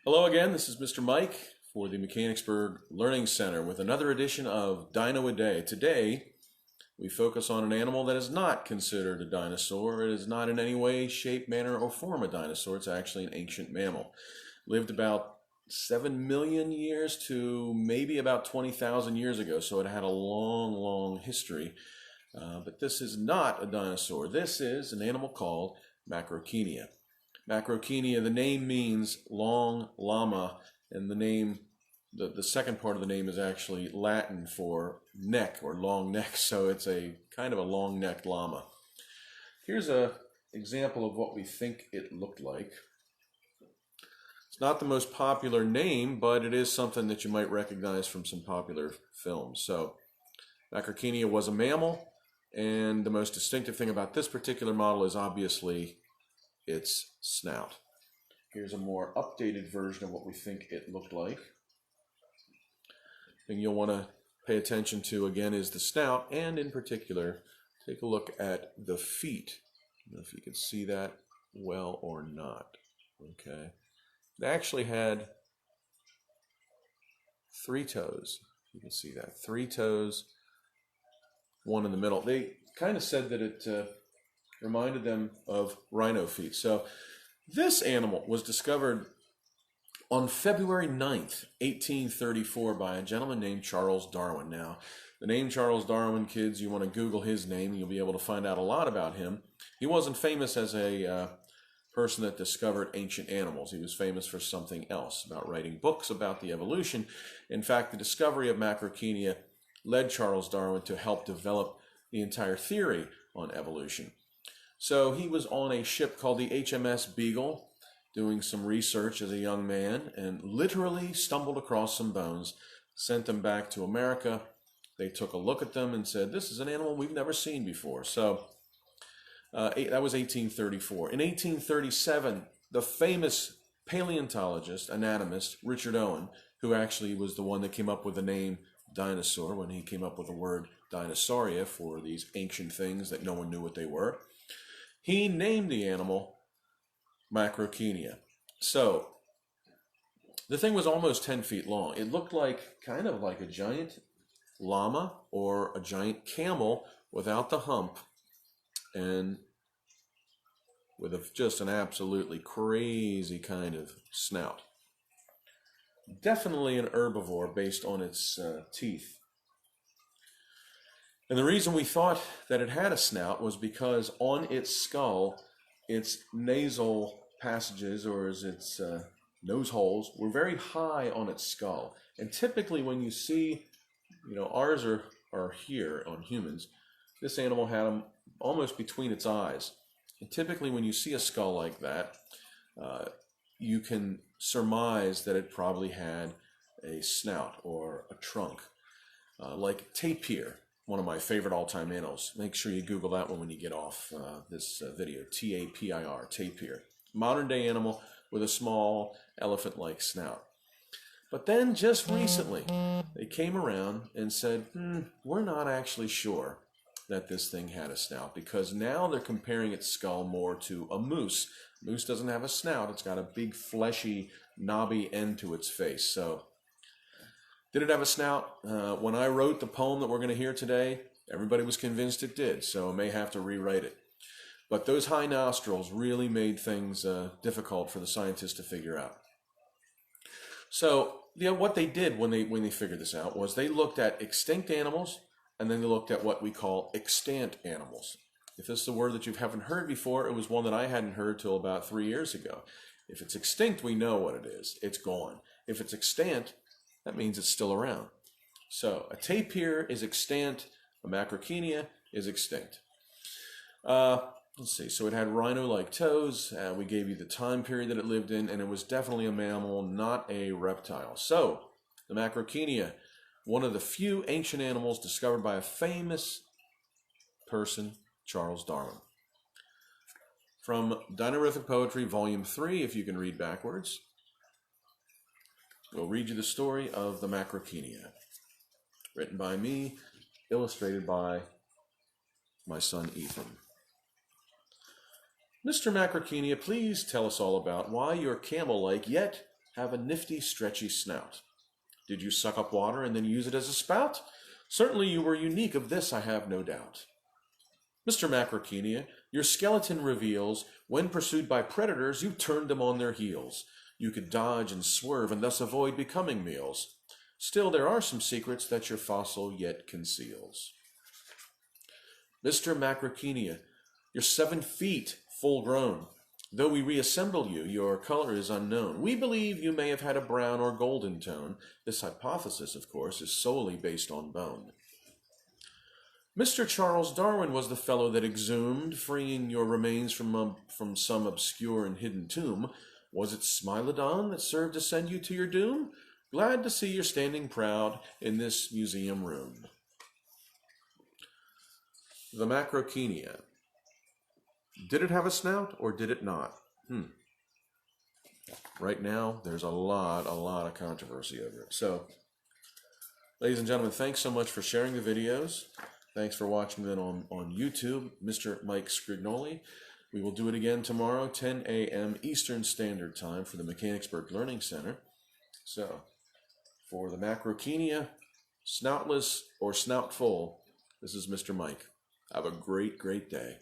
Hello again, this is Mr. Mike for the Mechanicsburg Learning Center with another edition of Dino-A-Day. Today, we focus on an animal that is not considered a dinosaur. It is not in any way, shape, manner, or form a dinosaur. It's actually an ancient mammal. Lived about 7 million years to maybe about 20,000 years ago, so it had a long history. But this is not a dinosaur. This is an animal called Macrauchenia. Macrauchenia, the name means long llama, and the second part of the name is actually Latin for neck or long neck, so it's a kind of a long-necked llama. Here's an example of what we think it looked like. It's not the most popular name, but it is something that you might recognize from some popular films. So, Macrauchenia was a mammal, and the most distinctive thing about this particular model is obviously its snout. Here's a more updated version of what we think it looked like. The thing you'll want to pay attention to again is the snout, and in particular, take a look at the feet. I don't know if you can see that well or not. Okay. It actually had 3 toes. You can see that. 3 toes, one in the middle. They kind of said that it reminded them of rhino feet. So this animal was discovered on February 9th, 1834 by a gentleman named Charles Darwin. Now, the name Charles Darwin, kids, you want to Google his name, and you'll be able to find out a lot about him. He wasn't famous as a person that discovered ancient animals. He was famous for something else, about writing books about the evolution. In fact, the discovery of Macrauchenia led Charles Darwin to help develop the entire theory on evolution. So he was on a ship called the HMS Beagle doing some research as a young man and literally stumbled across some bones, sent them back to America. They took a look at them and said, this is an animal we've never seen before. So that was 1834. In 1837, the famous paleontologist, anatomist, Richard Owen, who actually was the one that came up with the name dinosaur when he came up with the word Dinosauria for these ancient things that no one knew what they were, he named the animal Macrauchenia. So the thing was almost 10 feet long. It looked like kind of like a giant llama or a giant camel without the hump and with just an absolutely crazy kind of snout. Definitely an herbivore based on its teeth. And the reason we thought that it had a snout was because on its skull, its nasal passages, or as its nose holes, were very high on its skull. And typically when you see, ours are here on humans, this animal had them almost between its eyes. And typically when you see a skull like that, you can surmise that it probably had a snout or a trunk, like tapir. One of my favorite all-time animals. Make sure you Google that one when you get off this video. T-A-P-I-R, tapir. Modern-day animal with a small elephant-like snout. But then just recently, they came around and said, we're not actually sure that this thing had a snout, because now they're comparing its skull more to a moose. Moose doesn't have a snout. It's got a big, fleshy, knobby end to its face. So, did it have a snout? When I wrote the poem that we're going to hear today, everybody was convinced it did, so I may have to rewrite it. But those high nostrils really made things difficult for the scientists to figure out. So, what they did when they figured this out was they looked at extinct animals, and then they looked at what we call extant animals. If this is a word that you haven't heard before, it was one that I hadn't heard till about 3 years ago. If it's extinct, we know what it is. It's gone. If it's extant, that means it's still around. So a tapir is extant, a Macrauchenia is extinct. Let's see, so it had rhino-like toes, we gave you the time period that it lived in, and it was definitely a mammal, not a reptile. So, the Macrauchenia, one of the few ancient animals discovered by a famous person, Charles Darwin. From Dinorific Poetry, Volume 3, if you can read backwards. We'll read you the story of the Macrauchenia, written by me, illustrated by my son Ethan. Mr. Macrauchenia, please tell us all about why your camel-like yet have a nifty, stretchy snout. Did you suck up water and then use it as a spout? Certainly you were unique, of this I have no doubt. Mr. Macrauchenia, your skeleton reveals when pursued by predators, you turned them on their heels. You could dodge and swerve and thus avoid becoming meals. Still, there are some secrets that your fossil yet conceals. Mr. Macrauchenia, you're 7 feet full grown. Though we reassemble you, your color is unknown. We believe you may have had a brown or golden tone. This hypothesis, of course, is solely based on bone. Mr. Charles Darwin was the fellow that exhumed, freeing your remains from some obscure and hidden tomb. Was it Smilodon that served to send you to your doom? Glad to see you're standing proud in this museum room. The Macrauchenia. Did it have a snout or did it not? Right now, there's a lot of controversy over it. So, ladies and gentlemen, thanks so much for sharing the videos. Thanks for watching them on YouTube, Mr. Mike Sgrignoli. We will do it again tomorrow, 10 a.m. Eastern Standard Time for the Mechanicsburg Learning Center. So, for the Macrauchenia, snoutless or snout full, this is Mr. Mike. Have a great, great day.